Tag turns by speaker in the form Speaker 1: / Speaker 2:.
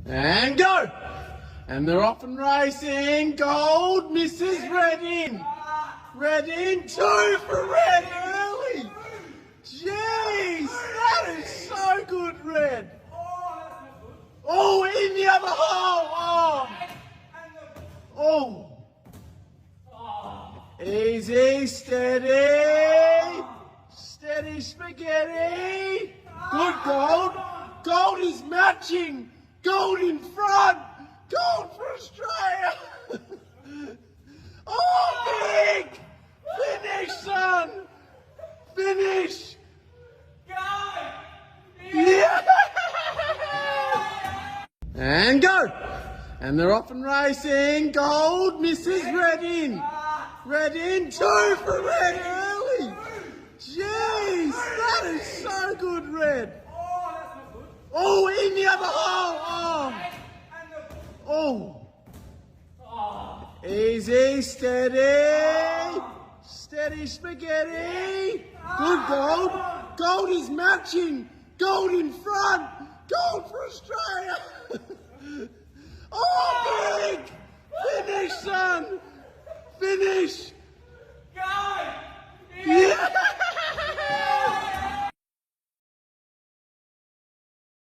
Speaker 1: And go! And they're off and racing. Gold misses red in. Red in. 2 for red early. Jeez, that is so good, red. Oh, in the other hole. Oh. Easy, steady. Steady spaghetti. Good gold. Gold is matching. Gold in front. Gold for Australia. Oh, big. Finish, son. Finish. Yeah. And go. And they're off and racing. Gold misses red in. Red in. 2 for red early. Jeez, that is so good, red. Oh, in the other hole. Oh. Easy, steady. Steady spaghetti. Good gold. Gold is matching. Gold in front. Gold for Australia. Oh, big. Finish, son. Finish.